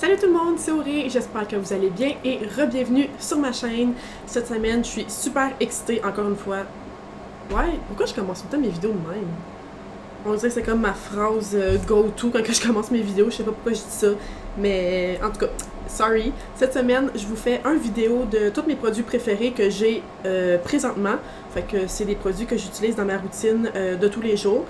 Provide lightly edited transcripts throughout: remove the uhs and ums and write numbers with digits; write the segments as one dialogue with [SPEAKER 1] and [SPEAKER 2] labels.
[SPEAKER 1] Salut tout le monde, c'est Auré, j'espère que vous allez bien et re-bienvenue sur ma chaîne. Cette semaine, je suis super excitée encore une fois. Ouais, pourquoi je commence tout le temps mes vidéos de même? On dirait que c'est comme ma phrase go-to quand je commence mes vidéos, je sais pas pourquoi je dis ça, mais en tout cas, sorry. Cette semaine, je vous fais une vidéo de tous mes produits préférés que j'ai présentement. Fait que c'est des produits que j'utilise dans ma routine de tous les jours.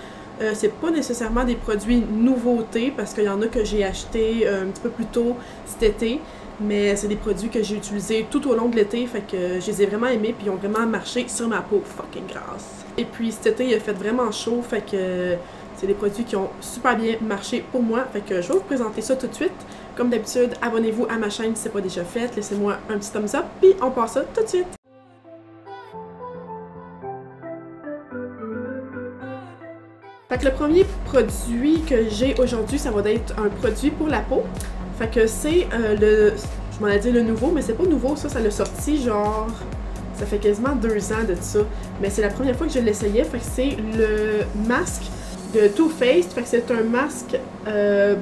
[SPEAKER 1] C'est pas nécessairement des produits nouveautés parce qu'il y en a que j'ai acheté un petit peu plus tôt cet été, mais c'est des produits que j'ai utilisés tout au long de l'été, fait que je les ai vraiment aimés puis ils ont vraiment marché sur ma peau fucking grasse. Et puis cet été il a fait vraiment chaud, fait que c'est des produits qui ont super bien marché pour moi, fait que je vais vous présenter ça tout de suite. Comme d'habitude, abonnez-vous à ma chaîne si c'est pas déjà fait, laissez-moi un petit thumbs up puis on passe ça tout de suite. Fait que le premier produit que j'ai aujourd'hui, ça va être un produit pour la peau. Fait que c'est je m'en ai dit le nouveau, mais c'est pas nouveau, ça l'a sorti genre, ça fait quasiment 2 ans de ça. Mais c'est la première fois que je l'essayais, fait que c'est le masque de Too Faced. Fait que c'est un masque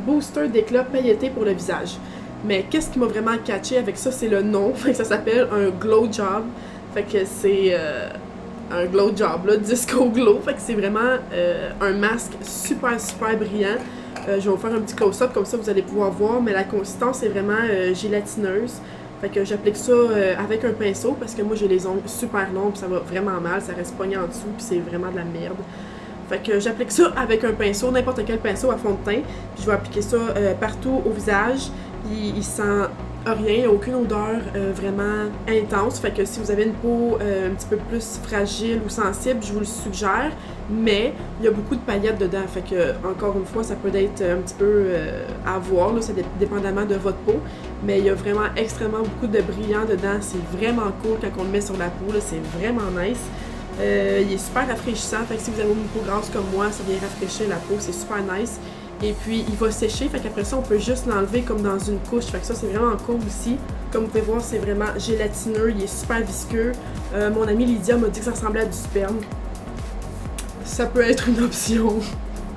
[SPEAKER 1] booster d'éclat pailleté pour le visage. Mais qu'est-ce qui m'a vraiment catché avec ça, c'est le nom. Fait que ça s'appelle un Glow Job. Fait que c'est un glow job, là, disco glow, fait que c'est vraiment un masque super brillant. Je vais vous faire un petit close-up, comme ça vous allez pouvoir voir, mais la consistance est vraiment gélatineuse. Fait que j'applique ça avec un pinceau, parce que moi j'ai les ongles super longs, puis ça va vraiment mal, ça reste pogné en dessous, puis c'est vraiment de la merde. Fait que j'applique ça avec un pinceau, n'importe quel pinceau à fond de teint, puis je vais appliquer ça partout au visage, puis il sent rien, il n'y a aucune odeur vraiment intense, fait que si vous avez une peau un petit peu plus fragile ou sensible, je vous le suggère, mais il y a beaucoup de paillettes dedans, fait que encore une fois ça peut être un petit peu à voir, là, ça dépendamment de votre peau, mais il y a vraiment extrêmement beaucoup de brillant dedans, c'est vraiment cool quand on le met sur la peau, c'est vraiment nice. Il est super rafraîchissant, fait que si vous avez une peau grasse comme moi, ça vient rafraîchir la peau, c'est super nice. Et puis il va sécher, fait qu'après ça on peut juste l'enlever comme dans une couche, fait que ça c'est vraiment cool aussi. Comme vous pouvez voir, c'est vraiment gélatineux, il est super visqueux. Mon amie Lydia m'a dit que ça ressemblait à du sperme. Ça peut être une option.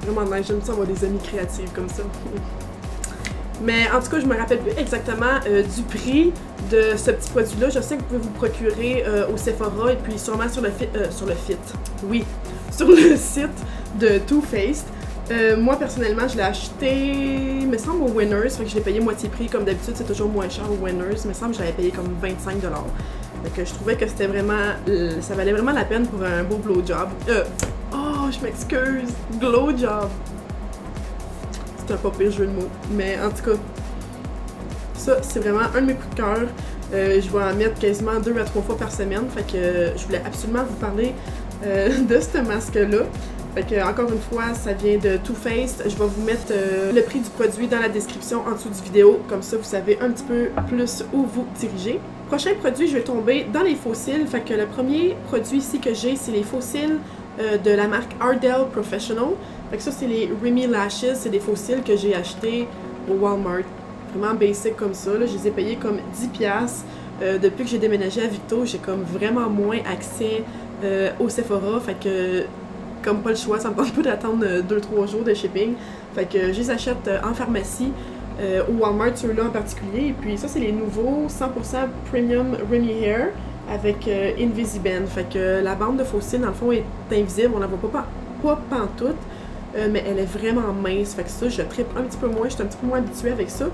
[SPEAKER 1] Vraiment nice, j'aime ça avoir des amis créatifs comme ça. Mais en tout cas, je me rappelle plus exactement du prix de ce petit produit-là. Je sais que vous pouvez vous procurer au Sephora et puis sûrement sur le site de Too Faced. Moi personnellement je l'ai acheté, il me semble au Winners, fait que je l'ai payé moitié prix, comme d'habitude c'est toujours moins cher au Winners, il me semble que je l'avais payé comme 25$. Fait que je trouvais que c'était vraiment, ça valait vraiment la peine pour un beau glow job. Oh je m'excuse, glow job. C'est un pas pire jeu de mots, mais en tout cas, ça c'est vraiment un de mes coups de cœur. Je vais en mettre quasiment 2 à 3 fois par semaine, fait que je voulais absolument vous parler de ce masque-là. Fait que, encore une fois, ça vient de Too Faced. Je vais vous mettre le prix du produit dans la description en dessous du vidéo. Comme ça, vous savez un petit peu plus où vous diriger. Prochain produit, je vais tomber dans les faux cils. Fait que le premier produit ici que j'ai, c'est les faux cils de la marque Ardell Professional. Fait que ça, c'est les Remy Lashes. C'est des faux cils que j'ai achetés au Walmart. Vraiment basic comme ça. Là. Je les ai payés comme 10$. Depuis que j'ai déménagé à Victo, j'ai comme vraiment moins accès au Sephora. Fait que comme pas le choix, ça me tente pas d'attendre 2-3 jours de shipping. Fait que je les achète en pharmacie, au Walmart, ceux-là en particulier. Et puis ça, c'est les nouveaux 100% Premium Remy Hair avec Invisiband. Fait que la bande de faux cils, dans le fond, est invisible. On la voit pas pantoute, mais elle est vraiment mince. Fait que ça, je trippe un petit peu moins. Je suis un petit peu moins habituée avec ça.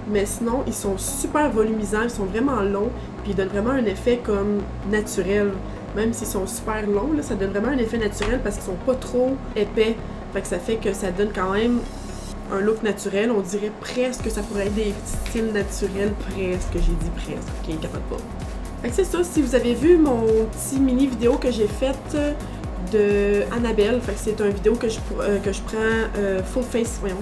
[SPEAKER 1] Mais sinon, ils sont super volumisants, ils sont vraiment longs. Puis ils donnent vraiment un effet comme naturel. Même s'ils sont super longs, là, ça donne vraiment un effet naturel parce qu'ils sont pas trop épais. Fait que ça fait que ça donne quand même un look naturel. On dirait presque que ça pourrait être des petits styles naturels. Presque, j'ai dit presque. Ok, capable pas. Fait que c'est ça, si vous avez vu mon petit mini vidéo que j'ai faite de Annabelle, fait que c'est une vidéo que je prends full face, voyons.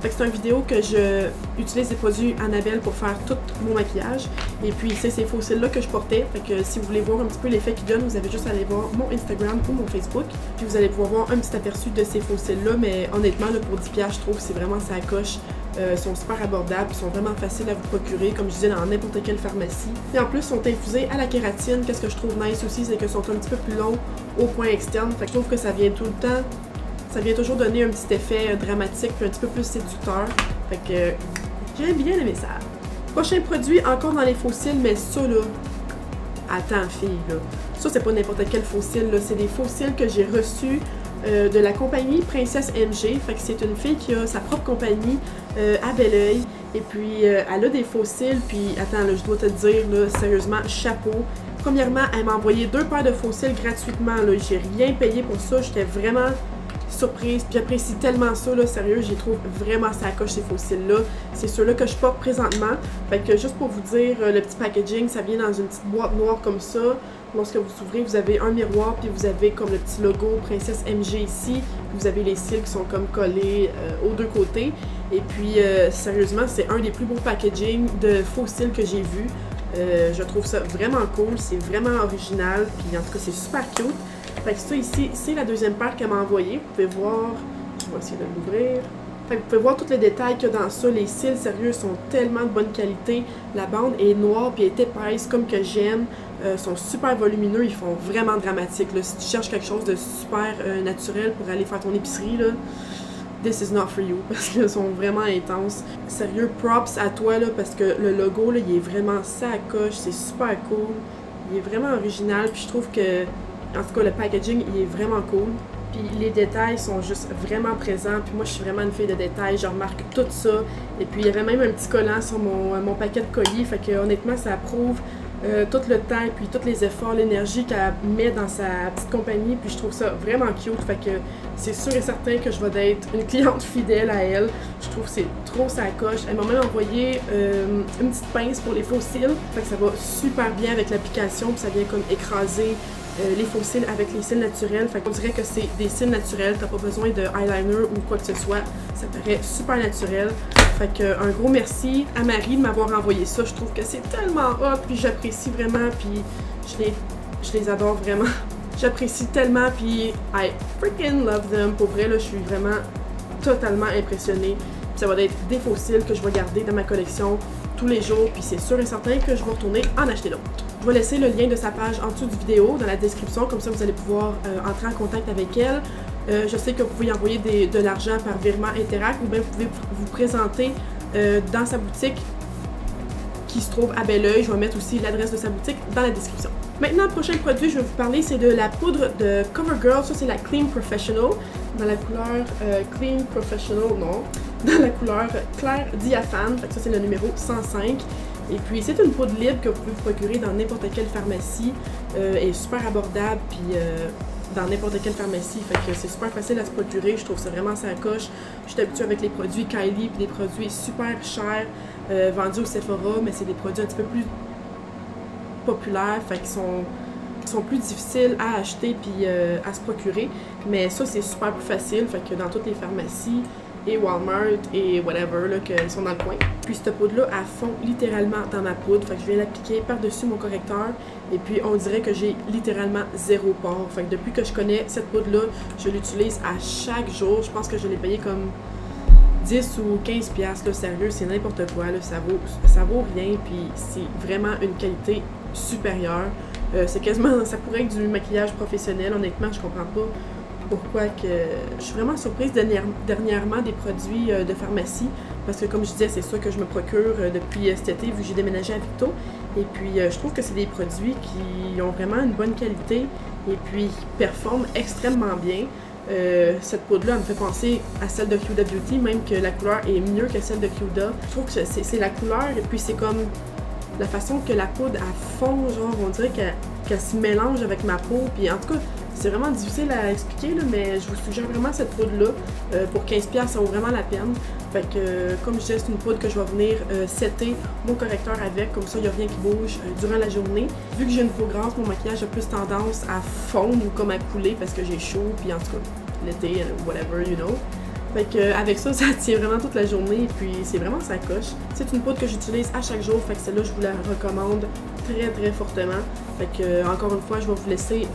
[SPEAKER 1] Fait que c'est une vidéo que je utilise des produits Annabelle pour faire tout mon maquillage. Et puis c'est ces faux cils là que je portais. Fait que si vous voulez voir un petit peu l'effet qu'ils donnent, vous avez juste à aller voir mon Instagram ou mon Facebook. Puis vous allez pouvoir voir un petit aperçu de ces faux cils là. Mais honnêtement, là, pour 10$, je trouve que c'est vraiment ça coche. Ils sont super abordables, ils sont vraiment faciles à vous procurer, comme je disais, dans n'importe quelle pharmacie. Et en plus, ils sont infusés à la kératine. Qu'est-ce que je trouve nice aussi, c'est qu'ils sont un petit peu plus longs au point externe. Fait que je trouve que ça vient tout le temps. Ça vient toujours donner un petit effet dramatique puis un petit peu plus séducteur. Fait que J'ai bien aimé ça. Prochain produit, encore dans les faux cils, mais ça là, attends fille là. Ça c'est pas n'importe quel faux cils là, c'est des faux cils que j'ai reçus de la compagnie Princesse MG. Fait que c'est une fille qui a sa propre compagnie à Belleuil. Et puis elle a des faux cils, puis attends là, je dois te dire là, sérieusement, chapeau. Premièrement, elle m'a envoyé 2 paires de faux cils gratuitement là, j'ai rien payé pour ça, j'étais vraiment surprise, puis j'apprécie tellement ça, là, sérieux, j'y trouve vraiment ça coche ces faux cils-là. C'est ceux-là que je porte présentement. Fait que juste pour vous dire, le petit packaging, ça vient dans une petite boîte noire comme ça. Lorsque vous ouvrez, vous avez un miroir, puis vous avez comme le petit logo Princesse MG ici. Vous avez les cils qui sont comme collés aux deux côtés. Et puis, sérieusement, c'est un des plus beaux packaging de faux cils que j'ai vu. Je trouve ça vraiment cool, c'est vraiment original, puis en tout cas, c'est super cute. Fait que ça ici, c'est la deuxième paire qu'elle m'a envoyée. Vous pouvez voir, je vais essayer de l'ouvrir. Fait que vous pouvez voir tous les détails qu'il y a dans ça. Les cils, sérieux, sont tellement de bonne qualité. La bande est noire puis est épaisse comme que j'aime. Sont super volumineux, ils font vraiment dramatique. Là. Si tu cherches quelque chose de super naturel pour aller faire ton épicerie, là, this is not for you, parce qu'ils sont vraiment intenses. Sérieux, props à toi, là, parce que le logo, là, il est vraiment sacoche, c'est super cool. Il est vraiment original, puis je trouve que en tout cas, le packaging, il est vraiment cool. Puis les détails sont juste vraiment présents. Puis moi, je suis vraiment une fille de détails. Je remarque tout ça. Et puis, il y avait même un petit collant sur mon paquet de colis. Fait que honnêtement, ça prouve tout le temps, puis tous les efforts, l'énergie qu'elle met dans sa petite compagnie. Puis je trouve ça vraiment cute. Fait que c'est sûr et certain que je vais être une cliente fidèle à elle. Je trouve que c'est trop sa coche. Elle m'a même envoyé une petite pince pour les faux cils. Fait que ça va super bien avec l'application. Puis ça vient comme écraser les faux cils avec les cils naturels. Fait qu'on dirait que c'est des cils naturels, t'as pas besoin de eyeliner ou quoi que ce soit. Ça paraît super naturel. Fait que un gros merci à Marie de m'avoir envoyé ça. Je trouve que c'est tellement hot, puis j'apprécie vraiment, puis je les adore vraiment. J'apprécie tellement, puis I freaking love them. Pour vrai, là, je suis vraiment totalement impressionnée. Puis ça va être des faux cils que je vais garder dans ma collection tous les jours, puis c'est sûr et certain que je vais retourner en acheter d'autres. Je vais laisser le lien de sa page en dessous du vidéo, dans la description, comme ça vous allez pouvoir entrer en contact avec elle. Je sais que vous pouvez y envoyer de l'argent par virement Interac, ou bien vous pouvez vous présenter dans sa boutique qui se trouve à Belleuil. Je vais mettre aussi l'adresse de sa boutique dans la description. Maintenant, le prochain produit, je vais vous parler, c'est de la poudre de CoverGirl. Ça, c'est la Clean Professional, dans la couleur Clean Professional, non, dans la couleur clair diaphane. Fait que ça, c'est le numéro 105. Et puis, c'est une poudre libre que vous pouvez vous procurer dans n'importe quelle pharmacie. Elle est super abordable, puis dans n'importe quelle pharmacie. Fait que c'est super facile à se procurer. Je trouve ça vraiment ça coche. Je suis habituée avec les produits Kylie, puis des produits super chers vendus au Sephora, mais c'est des produits un petit peu plus populaires, fait qu'ils sont plus difficiles à acheter puis à se procurer. Mais ça, c'est super plus facile, fait que dans toutes les pharmacies et Walmart et whatever là, qui sont dans le coin. Puis cette poudre-là, elle fond littéralement dans ma poudre. Fait que je viens l'appliquer par-dessus mon correcteur. Et puis on dirait que j'ai littéralement zéro pore. Fait que depuis que je connais cette poudre-là, je l'utilise à chaque jour. Je pense que je l'ai payé comme 10 ou 15 piastres, là, sérieux, c'est n'importe quoi, là, ça vaut rien, puis c'est vraiment une qualité supérieure. C'est quasiment, ça pourrait être du maquillage professionnel, honnêtement, je comprends pas pourquoi que... Je suis vraiment surprise dernièrement des produits de pharmacie, parce que comme je disais, c'est ça que je me procure depuis cet été, vu que j'ai déménagé à Victo. Et puis, je trouve que c'est des produits qui ont vraiment une bonne qualité, et puis qui performent extrêmement bien. Cette poudre-là, elle me fait penser à celle de Huda Beauty, même que la couleur est mieux que celle de Huda. Je trouve que c'est la couleur, et puis c'est comme la façon que la poudre elle fond, genre on dirait qu'elle se mélange avec ma peau, puis en tout cas, c'est vraiment difficile à expliquer, là, mais je vous suggère vraiment cette poudre-là. Pour 15$, ça vaut vraiment la peine. Fait que, comme je disais, c'est une poudre que je vais venir setter mon correcteur avec, comme ça, il n'y a rien qui bouge durant la journée. Vu que j'ai une peau grasse, mon maquillage a plus tendance à fondre ou comme à couler parce que j'ai chaud, puis en tout cas, l'été, whatever, you know. Fait que avec ça, ça tient vraiment toute la journée, et puis c'est vraiment sa coche. C'est une poudre que j'utilise à chaque jour, fait que celle-là, je vous la recommande très fortement. Fait que, encore une fois, je vais vous laisser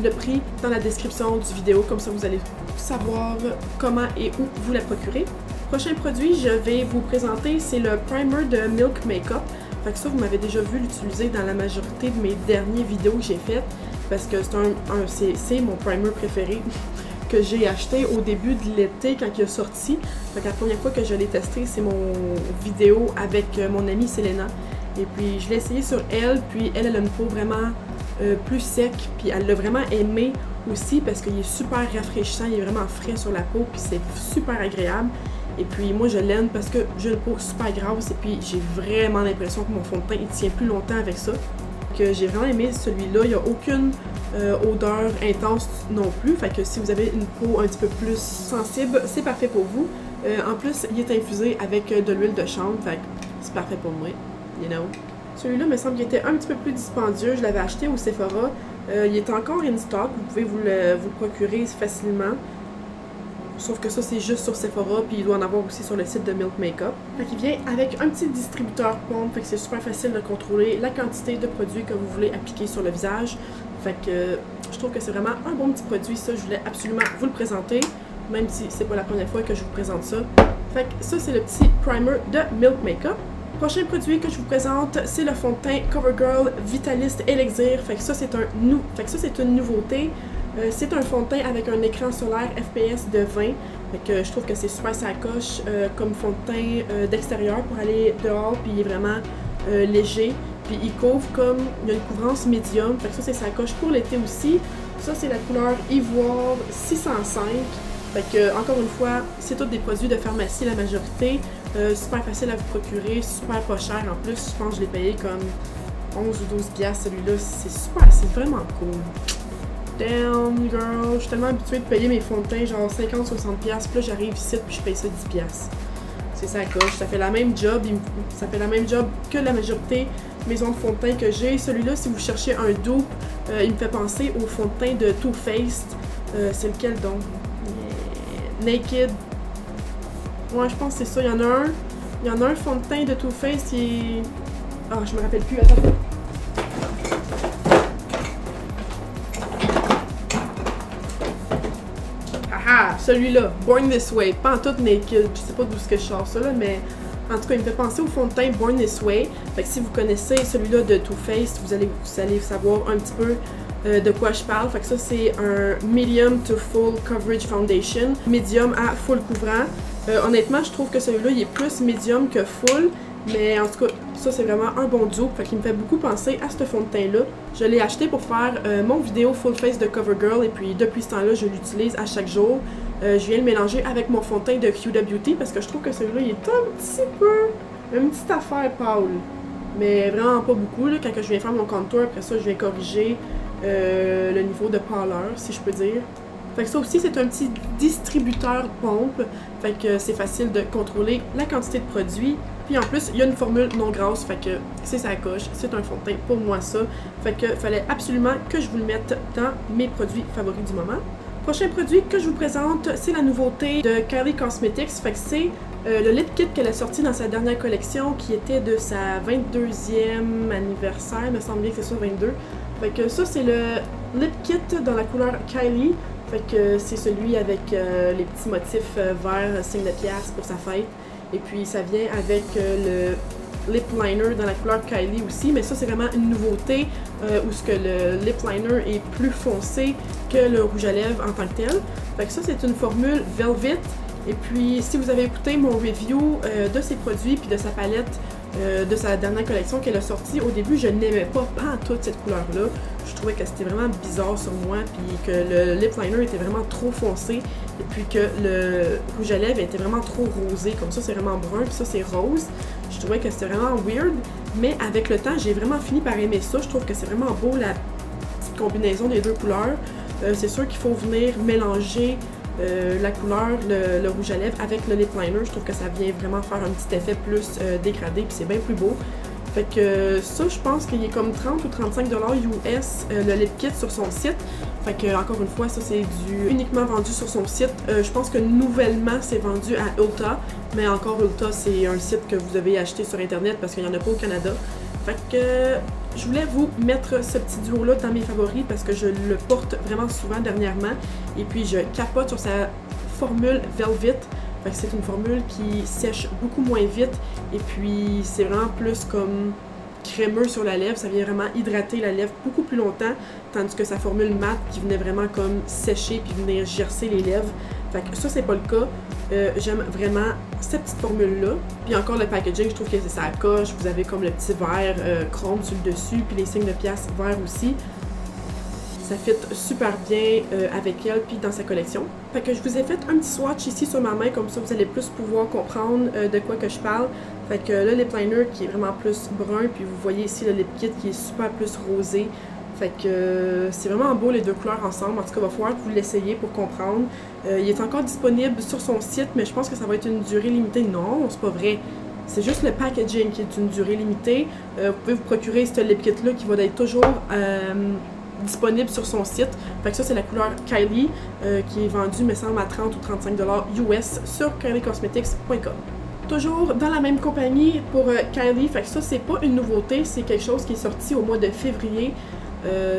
[SPEAKER 1] le prix dans la description du vidéo, comme ça vous allez savoir comment et où vous la procurer. Prochain produit, je vais vous présenter, c'est le primer de Milk Makeup. Fait que ça, vous m'avez déjà vu l'utiliser dans la majorité de mes dernières vidéos que j'ai faites, parce que c'est mon primer préféré que j'ai acheté au début de l'été quand il est sorti. Donc la première fois que je l'ai testé, c'est mon vidéo avec mon amie Selena. Et puis je l'ai essayé sur elle, puis elle a une peau vraiment plus sec, puis elle l'a vraiment aimé aussi parce qu'il est super rafraîchissant, il est vraiment frais sur la peau, puis c'est super agréable. Et puis moi je l'aime parce que j'ai une peau super grasse et puis j'ai vraiment l'impression que mon fond de teint il tient plus longtemps avec ça. Que j'ai vraiment aimé celui-là, il n'y a aucune odeur intense non plus, fait que si vous avez une peau un petit peu plus sensible, c'est parfait pour vous. En plus, il est infusé avec de l'huile de chanvre, fait que c'est parfait pour moi, you know. Celui-là me semble qu'il était un petit peu plus dispendieux, je l'avais acheté au Sephora. Il est encore in stock, vous pouvez vous le procurer facilement. Sauf que ça, c'est juste sur Sephora, puis il doit en avoir aussi sur le site de Milk Makeup. Fait qu'il vient avec un petit distributeur pompe, fait que c'est super facile de contrôler la quantité de produits que vous voulez appliquer sur le visage. Fait que je trouve que c'est vraiment un bon petit produit, ça, je voulais absolument vous le présenter, même si c'est pas la première fois que je vous présente ça. Fait que ça, c'est le petit primer de Milk Makeup. Prochain produit que je vous présente, c'est le fond de teint CoverGirl Vitalist Elixir. Fait que ça, c'est une nouveauté. C'est un fond de teint avec un écran solaire FPS de 20. Fait que je trouve que c'est super sacoche comme fond de teint d'extérieur pour aller dehors. Puis il est vraiment léger. Puis il couvre comme, il y a une couvrance médium. Fait que ça, c'est sacoche pour l'été aussi. Ça, c'est la couleur Ivoire 605. Fait que, encore une fois, c'est tous des produits de pharmacie la majorité. Super facile à vous procurer, super pas cher. En plus, je pense que je l'ai payé comme 11 ou 12 piastres. Celui-là, c'est super, c'est vraiment cool. Damn girl, je suis tellement habituée de payer mes fonds de teint genre 50-60$, puis là j'arrive ici puis je paye ça 10$. C'est ça coche, ça fait la même job, que la majorité maison de fond de teint que j'ai. Celui-là, si vous cherchez un dupe, il me fait penser au fond de teint de Too Faced. C'est lequel donc? Naked. Ouais, je pense que c'est ça, il y en a un fond de teint de Too Faced qui est... Ah, je me rappelle plus, attends. Ah, celui-là, Born This Way, pas en tout Naked, je sais pas d'où ce que je sors ça là, mais en tout cas, il me fait penser au fond de teint Born This Way. Fait que si vous connaissez celui-là de Too Faced, vous allez savoir un petit peu de quoi je parle. Fait que ça, c'est un Medium to Full Coverage Foundation, médium à full couvrant. Honnêtement, je trouve que celui-là, il est plus médium que full, mais en tout cas, ça, c'est vraiment un bon dupe. Fait qu'il me fait beaucoup penser à ce fond de teint-là. Je l'ai acheté pour faire mon vidéo Full Face de CoverGirl, et puis depuis ce temps-là, je l'utilise à chaque jour. Je viens le mélanger avec mon fond de teint de Huda Beauty parce que je trouve que celui-là, il est un petit peu... une petite affaire pâle. Mais vraiment pas beaucoup, là. Quand je viens faire mon contour, après ça, je viens corriger le niveau de pâleur, si je peux dire. Fait que ça aussi, c'est un petit distributeur pompe. Fait que c'est facile de contrôler la quantité de produits. Puis en plus, il y a une formule non grasse, fait que c'est sa coche, c'est un fond de teint pour moi ça. Fait que fallait absolument que je vous le mette dans mes produits favoris du moment. Prochain produit que je vous présente, c'est la nouveauté de Kylie Cosmetics. Fait que c'est le lip kit qu'elle a sorti dans sa dernière collection qui était de sa 22e anniversaire, me semble bien que c'est ça, 22. Fait que ça, c'est le lip kit dans la couleur Kylie. Fait que c'est celui avec les petits motifs verts, signe de pièce pour sa fête. Et puis ça vient avec le lip liner dans la couleur Kylie aussi, mais ça c'est vraiment une nouveauté où ce que le lip liner est plus foncé que le rouge à lèvres en tant que tel. Fait que ça c'est une formule Velvet. Et puis si vous avez écouté mon review de ses produits puis de sa palette de sa dernière collection qu'elle a sortie, au début je n'aimais pas toute cette couleur là. Je trouvais que c'était vraiment bizarre sur moi, puis que le lip liner était vraiment trop foncé, et puis que le rouge à lèvres était vraiment trop rosé. Comme ça c'est vraiment brun, puis ça c'est rose. Je trouvais que c'était vraiment weird, mais avec le temps j'ai vraiment fini par aimer ça. Je trouve que c'est vraiment beau la petite combinaison des deux couleurs. C'est sûr qu'il faut venir mélanger la couleur, le rouge à lèvres avec le lip liner. Je trouve que ça vient vraiment faire un petit effet plus dégradé, puis c'est bien plus beau. Fait que ça, je pense qu'il est comme 30 ou 35$ US le lip kit sur son site. Fait que encore une fois, ça c'est uniquement vendu sur son site. Je pense que nouvellement c'est vendu à Ulta, mais encore Ulta c'est un site que vous devez acheter sur internet parce qu'il n'y en a pas au Canada. Fait que je voulais vous mettre ce petit duo là dans mes favoris parce que je le porte vraiment souvent dernièrement. Et puis je capote sur sa formule Velvet. Fait que c'est une formule qui sèche beaucoup moins vite, et puis c'est vraiment plus comme crémeux sur la lèvre, ça vient vraiment hydrater la lèvre beaucoup plus longtemps, tandis que sa formule mat qui venait vraiment comme sécher puis venir gercer les lèvres. Fait que ça, c'est pas le cas. J'aime vraiment cette petite formule-là. Puis encore le packaging, je trouve que ça coche. Vous avez comme le petit verre chrome sur le dessus, puis les signes de pièces verts aussi. Ça fit super bien avec elle puis dans sa collection. Fait que je vous ai fait un petit swatch ici sur ma main, comme ça vous allez plus pouvoir comprendre de quoi que je parle. Fait que le lip liner qui est vraiment plus brun, puis vous voyez ici le lip kit qui est super plus rosé. Fait que c'est vraiment beau les deux couleurs ensemble. En tout cas, il va falloir que vous l'essayiez pour comprendre. Il est encore disponible sur son site, mais je pense que ça va être une durée limitée. Non, c'est pas vrai. C'est juste le packaging qui est une durée limitée. Vous pouvez vous procurer ce lip kit-là qui va être toujours disponible sur son site. Fait que ça, c'est la couleur Kylie qui est vendue, me semble, à 30 ou 35 $ US sur kyliecosmetics.com. Toujours dans la même compagnie pour Kylie. Fait que ça, c'est pas une nouveauté, c'est quelque chose qui est sorti au mois de février.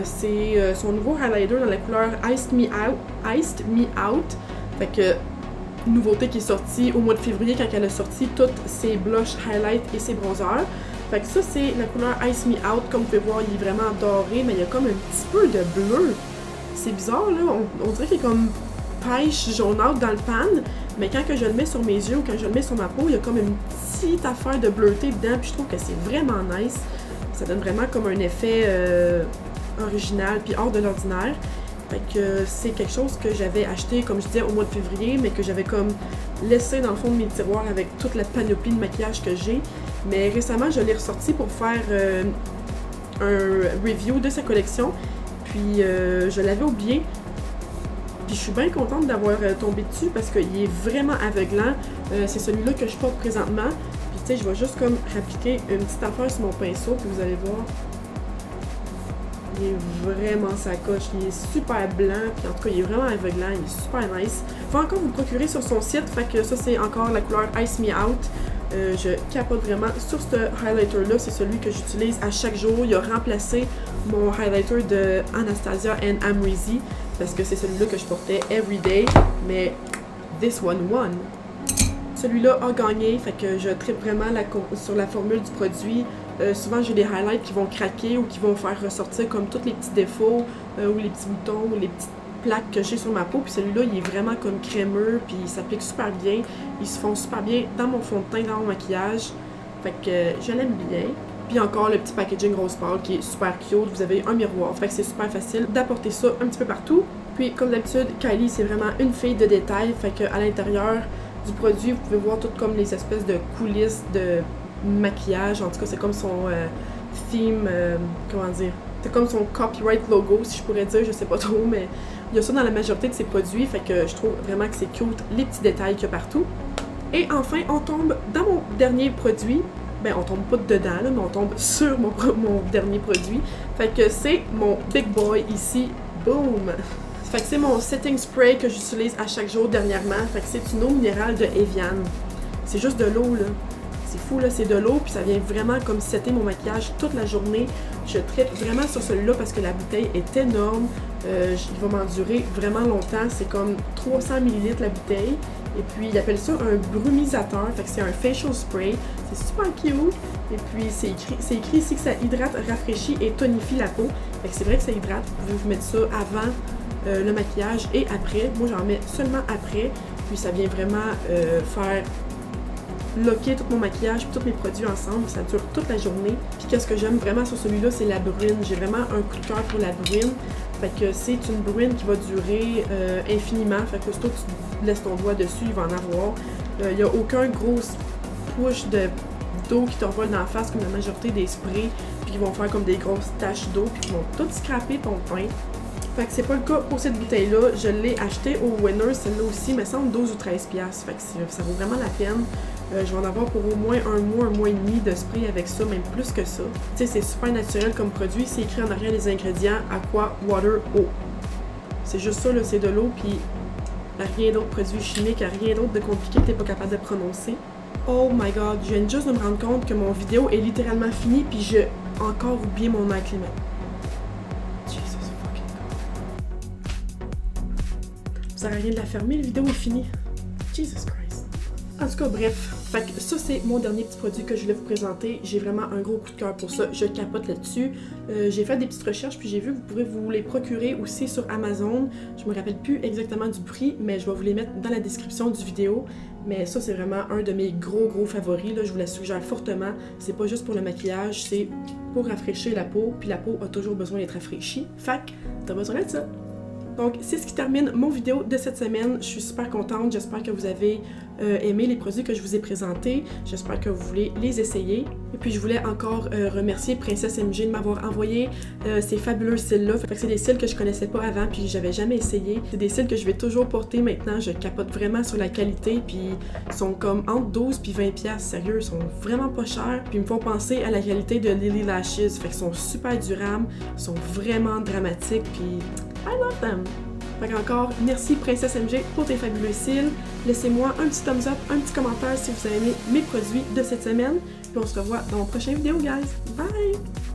[SPEAKER 1] C'est son nouveau highlighter dans la couleur Iced Me Out. Fait que nouveauté qui est sortie au mois de février quand elle a sorti toutes ses blush highlights et ses bronzers. Fait que ça, c'est la couleur Ice Me Out. Comme vous pouvez voir, il est vraiment doré, mais il y a comme un petit peu de bleu. C'est bizarre, là. On dirait qu'il est comme pêche jaunâtre dans le pan, mais quand que je le mets sur mes yeux ou quand je le mets sur ma peau, il y a comme une petite affaire de bleuté dedans, puis je trouve que c'est vraiment nice. Ça donne vraiment comme un effet original puis hors de l'ordinaire. Fait que c'est quelque chose que j'avais acheté, comme je disais, au mois de février, mais que j'avais comme laissé dans le fond de mes tiroirs avec toute la panoplie de maquillage que j'ai. Mais récemment, je l'ai ressorti pour faire un review de sa collection. Puis je l'avais oublié. Puis je suis bien contente d'avoir tombé dessus parce qu'il est vraiment aveuglant. C'est celui-là que je porte présentement. Puis tu sais, je vais juste comme appliquer une petite affaire sur mon pinceau, puis vous allez voir. Il est vraiment sacoche, il est super blanc, puis en tout cas il est vraiment aveuglant, il est super nice. Faut encore vous le procurer sur son site, fait que ça c'est encore la couleur Ice Me Out. Je capote vraiment sur ce highlighter là, c'est celui que j'utilise à chaque jour. Il a remplacé mon highlighter de Anastasia and Amrezy, parce que c'est celui-là que je portais everyday, mais this one won. Celui-là a gagné, fait que je tripe vraiment sur la formule du produit. Souvent j'ai des highlights qui vont craquer ou qui vont faire ressortir comme tous les petits défauts ou les petits boutons ou les petites plaques que j'ai sur ma peau. Puis celui-là il est vraiment comme crémeux, puis il s'applique super bien. Il se fond super bien dans mon fond de teint, dans mon maquillage. Fait que je l'aime bien. Puis encore le petit packaging rose pâle qui est super cute. Vous avez un miroir, fait que c'est super facile d'apporter ça un petit peu partout. Puis comme d'habitude, Kylie c'est vraiment une fille de détail. Fait que à l'intérieur du produit, vous pouvez voir toutes comme les espèces de coulisses de maquillage. En tout cas, c'est comme son theme, comment dire, c'est comme son copyright logo, si je pourrais dire, je sais pas trop, mais il y a ça dans la majorité de ses produits, fait que je trouve vraiment que c'est cute, les petits détails qu'il y a partout. Et enfin, on tombe dans mon dernier produit. Ben, on tombe pas dedans, là, mais on tombe sur mon dernier produit. Fait que c'est mon Big Boy ici. Boom! Fait que c'est mon setting spray que j'utilise à chaque jour dernièrement. Fait que c'est une eau minérale de Evian. C'est juste de l'eau, là. C'est fou, là, c'est de l'eau, puis ça vient vraiment comme setter mon maquillage toute la journée. Je tripe vraiment sur celui-là parce que la bouteille est énorme. Il va m'endurer vraiment longtemps. C'est comme 300 ml la bouteille. Et puis, il appelle ça un brumisateur. Fait que c'est un facial spray. C'est super cute. Et puis, c'est écrit ici que ça hydrate, rafraîchit et tonifie la peau. Fait que c'est vrai que ça hydrate. Vous pouvez vous mettre ça avant le maquillage et après. Moi, j'en mets seulement après. Puis, ça vient vraiment faire locker tout mon maquillage et tous mes produits ensemble. Ça dure toute la journée. Puis qu'est-ce que j'aime vraiment sur celui-là, c'est la brune. J'ai vraiment un coup de cœur pour la brune. Fait que c'est une brune qui va durer infiniment. Fait que aussitôt que tu laisses ton doigt dessus, il va en avoir. Il n'y a aucun gros push d'eau qui t'envole dans la face comme la majorité des sprays. Puis qui vont faire comme des grosses taches d'eau. Puis qui vont tout scraper ton teint. Fait que c'est pas le cas pour cette bouteille-là. Je l'ai achetée au Winners, celle-là aussi, me semble 12 ou 13$. Fait que ça vaut vraiment la peine. Je vais en avoir pour au moins un mois et demi de spray avec ça, même plus que ça. Tu sais, c'est super naturel comme produit. C'est écrit en arrière les ingrédients Aqua, Water, Eau. C'est juste ça, là, c'est de l'eau, puis rien d'autre produit chimique, rien d'autre de compliqué que t'es pas capable de prononcer. Oh my god, je viens juste de me rendre compte que mon vidéo est littéralement finie, puis j'ai encore oublié mon eye climate. Jesus fucking god. Ça sert à rien de la fermer, la vidéo est finie. Jesus Christ. En tout cas, bref, fait que ça c'est mon dernier petit produit que je voulais vous présenter. J'ai vraiment un gros coup de cœur pour ça, je capote là-dessus. J'ai fait des petites recherches puis j'ai vu que vous pourrez vous les procurer aussi sur Amazon. Je me rappelle plus exactement du prix, mais je vais vous les mettre dans la description du vidéo. Mais ça c'est vraiment un de mes gros favoris, là, je vous la suggère fortement. C'est pas juste pour le maquillage, c'est pour rafraîchir la peau, puis la peau a toujours besoin d'être rafraîchie. Fait que t'as besoin de ça. Donc, c'est ce qui termine mon vidéo de cette semaine. Je suis super contente. J'espère que vous avez aimé les produits que je vous ai présentés. J'espère que vous voulez les essayer. Et puis, je voulais encore remercier Princesse MG de m'avoir envoyé ces fabuleux cils-là. Fait que c'est des cils que je connaissais pas avant, puis j'avais jamais essayé. C'est des cils que je vais toujours porter maintenant. Je capote vraiment sur la qualité, puis ils sont comme entre 12 puis 20 $. Sérieux, ils sont vraiment pas chers. Puis ils me font penser à la qualité de Lily Lashes. Fait qu'ils sont super durables, ils sont vraiment dramatiques, puis I love them! Fait qu'encore, merci Princesse MG pour tes fabuleux cils. Laissez-moi un petit thumbs up, un petit commentaire si vous avez aimé mes produits de cette semaine. Puis on se revoit dans mon prochain vidéo, guys. Bye!